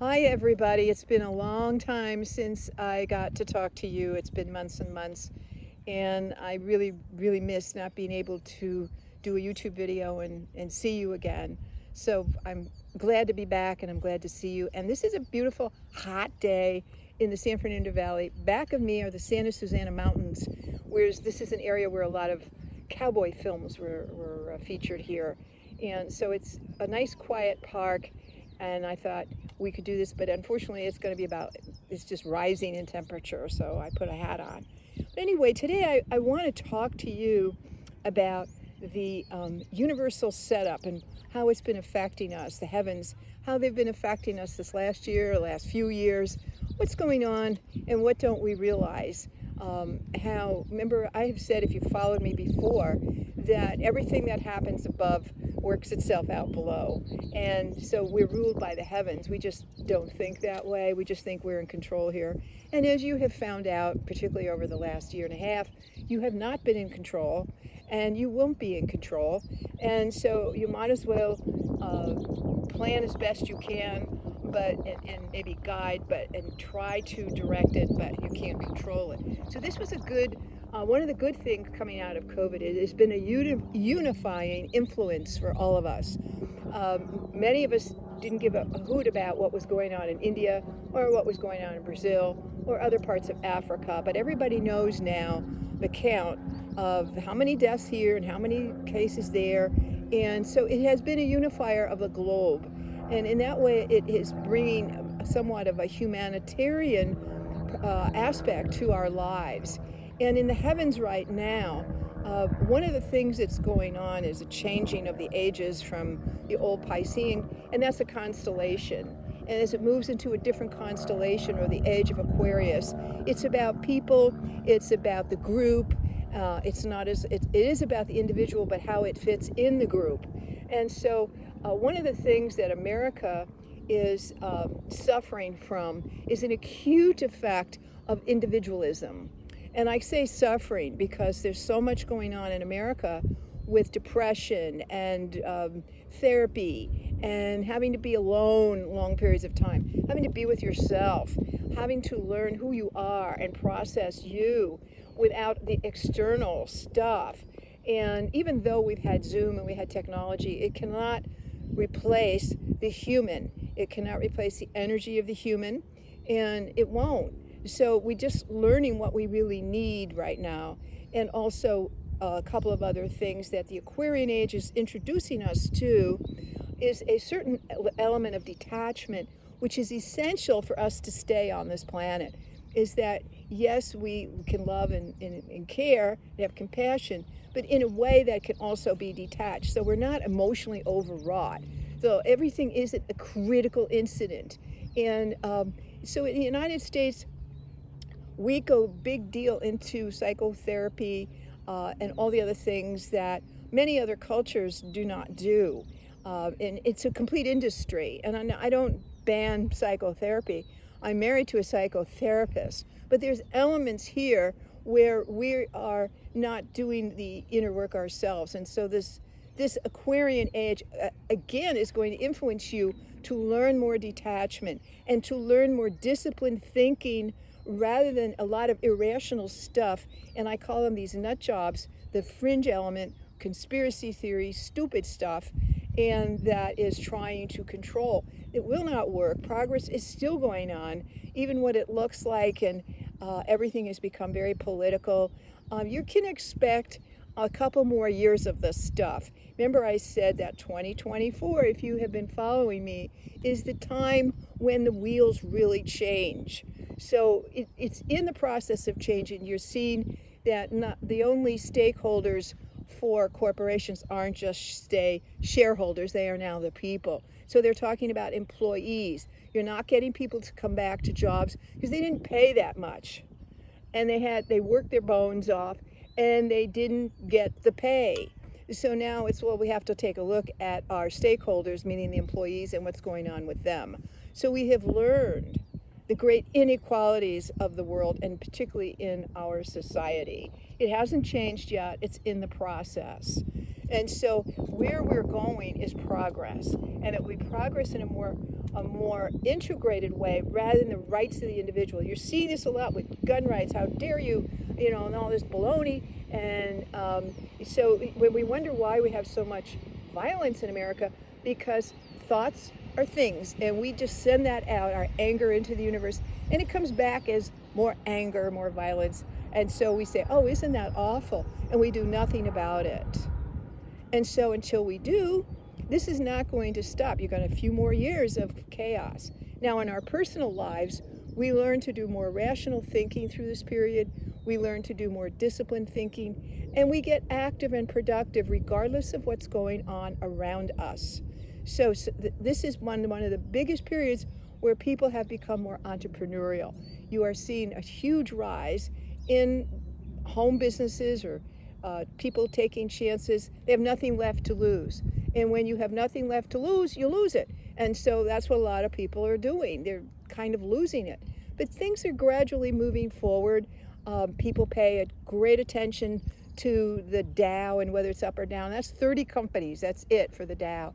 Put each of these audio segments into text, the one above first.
Hi, everybody. It's been a long time since I got to talk to you. It's been months and months, and I really miss not being able to do a YouTube video and see you again. So I'm glad to be back, and I'm glad to see you. And this is a beautiful, hot day in the San Fernando Valley. Back of me are the Santa Susana Mountains, whereas this is an area where a lot of cowboy films were featured here. And so it's a nice, quiet park, and I thought we could do this, but unfortunately it's just rising in temperature, so I put a hat on. But anyway, today I want to talk to you about the universal setup and how it's been affecting us, the heavens, how they've been affecting us this last year, last few years, what's going on, and what don't we realize. Remember, I have said, if you followed me before, that everything that happens above works itself out below. And so we're ruled by the heavens. We just don't think that way. We just think we're in control here. And as you have found out, particularly over the last year and a half, you have not been in control, and you won't be in control. And so you might as well plan as best you can, and maybe guide, and try to direct it, but you can't control it. So this was one of the good things coming out of COVID. It has been a unifying influence for all of us. Many of us didn't give a hoot about what was going on in India or what was going on in Brazil or other parts of Africa, but everybody knows now the count of how many deaths here and how many cases there. And so it has been a unifier of the globe. And in that way, it is bringing somewhat of a humanitarian aspect to our lives. And in the heavens right now, one of the things that's going on is a changing of the ages from the old Piscean, and that's a constellation. And as it moves into a different constellation, or the age of Aquarius, it's about people, it's about the group. It is about the individual, but how it fits in the group. And so one of the things that America is suffering from is an acute effect of individualism. And I say suffering because there's so much going on in America with depression and therapy, and having to be alone long periods of time, having to be with yourself, having to learn who you are and process you without the external stuff. And even though we've had Zoom and we had technology, it cannot replace the human. It cannot replace the energy of the human, and it won't. So we're just learning what we really need right now. And also a couple of other things that the Aquarian age is introducing us to is a certain element of detachment, which is essential for us to stay on this planet. Is that, yes, we can love and care and have compassion, but in a way that can also be detached. So we're not emotionally overwrought. So everything isn't a critical incident. And so in the United States, we go big deal into psychotherapy and all the other things that many other cultures do not do. And it's a complete industry. And I don't ban psychotherapy. I'm married to a psychotherapist. But there's elements here where we are not doing the inner work ourselves. And so this Aquarian age, again, is going to influence you to learn more detachment and to learn more disciplined thinking, rather than a lot of irrational stuff. And I call them these nut jobs, the fringe element, conspiracy theory, stupid stuff, and that is trying to control. It will not work. Progress is still going on, even what it looks like, and everything has become very political. You can expect a couple more years of this stuff. Remember, I said that 2024, if you have been following me, is the time when the wheels really change. So it's in the process of changing. You're seeing that not the only stakeholders for corporations aren't just shareholders, they are now the people. So they're talking about employees. You're not getting people to come back to jobs because they didn't pay that much. And they worked their bones off, and they didn't get the pay. So now it's, well, we have to take a look at our stakeholders, meaning the employees, and what's going on with them. So we have learned the great inequalities of the world, and particularly in our society. It hasn't changed yet, it's in the process. And so where we're going is progress, and it will be progress in a more integrated way rather than the rights of the individual. You're seeing this a lot with gun rights. How dare you, and all this baloney. And so when we wonder why we have so much violence in America, because thoughts are things, and we just send that out, our anger, into the universe, and it comes back as more anger, more violence. And so we say, oh, isn't that awful? And we do nothing about it. And so until we do, this is not going to stop. You're going to have a few more years of chaos. Now, in our personal lives, we learn to do more rational thinking through this period. We learn to do more disciplined thinking, and we get active and productive regardless of what's going on around us. So this is one of the biggest periods where people have become more entrepreneurial. You are seeing a huge rise in home businesses or people taking chances. They have nothing left to lose. And when you have nothing left to lose, you lose it. And so that's what a lot of people are doing. They're kind of losing it. But things are gradually moving forward. People pay a great attention to the Dow and whether it's up or down. That's 30 companies. That's it for the Dow.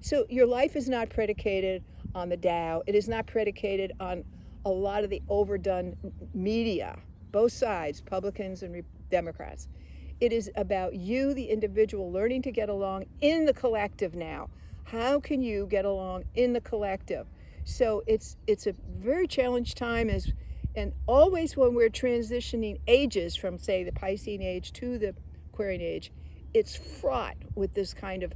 So your life is not predicated on the Dow. It is not predicated on a lot of the overdone media, both sides, Republicans and Democrats. It is about you, the individual, learning to get along in the collective now. How can you get along in the collective? So it's a very challenged time, and always when we're transitioning ages from, say, the Piscean age to the Aquarian age, it's fraught with this kind of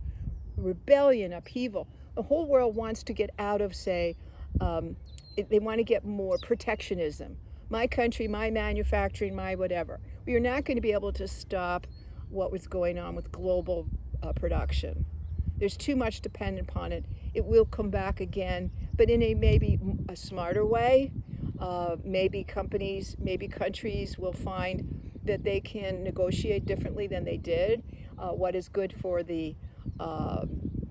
rebellion, upheaval. The whole world wants to get out of, say, they want to get more protectionism. My country, my manufacturing, my whatever. We are not going to be able to stop what was going on with global production. There's too much dependent upon it. It will come back again, but in a maybe a smarter way. Maybe companies, maybe countries will find that they can negotiate differently than they did. What is good for the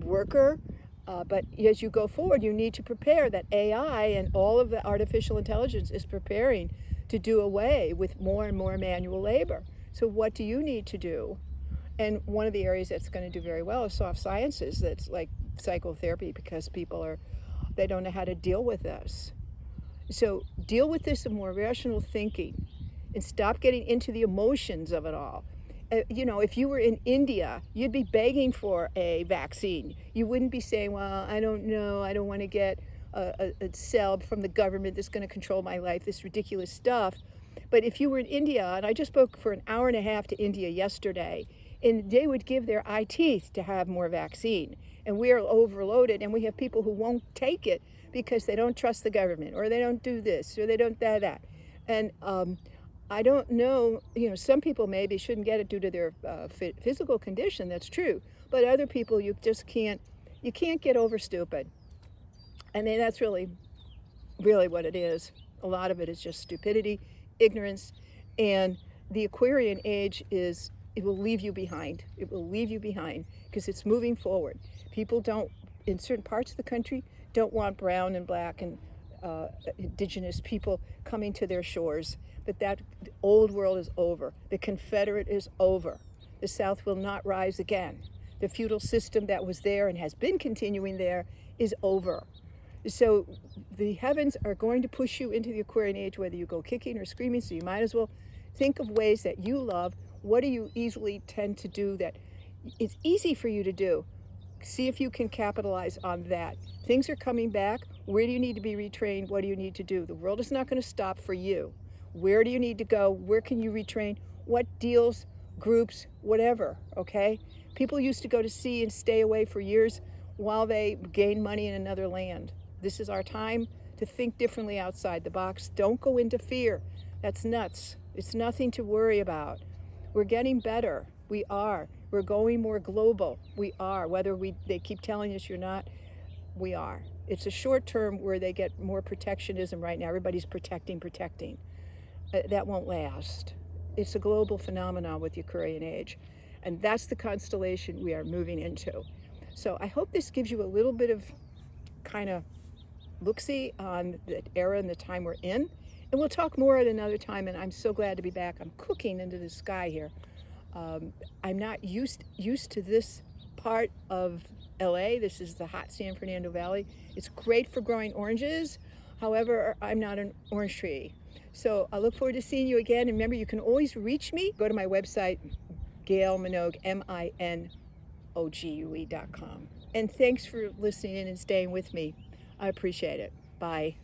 worker. But as you go forward, you need to prepare that AI and all of the artificial intelligence is preparing to do away with more and more manual labor. So what do you need to do? And one of the areas that's going to do very well is soft sciences. That's like psychotherapy, because they don't know how to deal with this. So deal with this in more rational thinking and stop getting into the emotions of it all. If you were in India, you'd be begging for a vaccine. You wouldn't be saying, well, I don't know, I don't want to get a cell from the government that's going to control my life, this ridiculous stuff. But if you were in India, and I just spoke for an hour and a half to India yesterday, and they would give their eye teeth to have more vaccine. And we are overloaded, and we have people who won't take it because they don't trust the government, or they don't do this, or they don't do that. And I don't know, some people maybe shouldn't get it due to their physical condition, that's true. But other people, you can't get over stupid. I mean, that's really what it is. A lot of it is just stupidity, ignorance, and the Aquarian age it will leave you behind. It will leave you behind because it's moving forward. People in certain parts of the country, don't want brown and black and indigenous people coming to their shores. But that old world is over. The Confederate is over. The South will not rise again. The feudal system that was there and has been continuing there is over. So the heavens are going to push you into the Aquarian age, whether you go kicking or screaming, so you might as well think of ways that you love. What do you easily tend to do that it's easy for you to do? See if you can capitalize on that. Things are coming back. Where do you need to be retrained? What do you need to do? The world is not going to stop for you. Where do you need to go? Where can you retrain? What deals, groups, whatever, okay? People used to go to sea and stay away for years while they gained money in another land. This is our time to think differently outside the box. Don't go into fear. That's nuts. It's nothing to worry about. We're getting better. We are. We're going more global. We are. Whether they keep telling us you're not, we are. It's a short term where they get more protectionism right now. Everybody's protecting. That won't last. It's a global phenomenon with the Aquarian age. And that's the constellation we are moving into. So I hope this gives you a little bit of kind of look-see on the era and the time we're in. And we'll talk more at another time, and I'm so glad to be back. I'm cooking into the sky here. I'm not used to this part of LA. This is the hot San Fernando Valley. It's great for growing oranges. However, I'm not an orange tree. So I look forward to seeing you again. And remember, you can always reach me. Go to my website, Gail Minogue, Minogue.com. And thanks for listening in and staying with me. I appreciate it. Bye.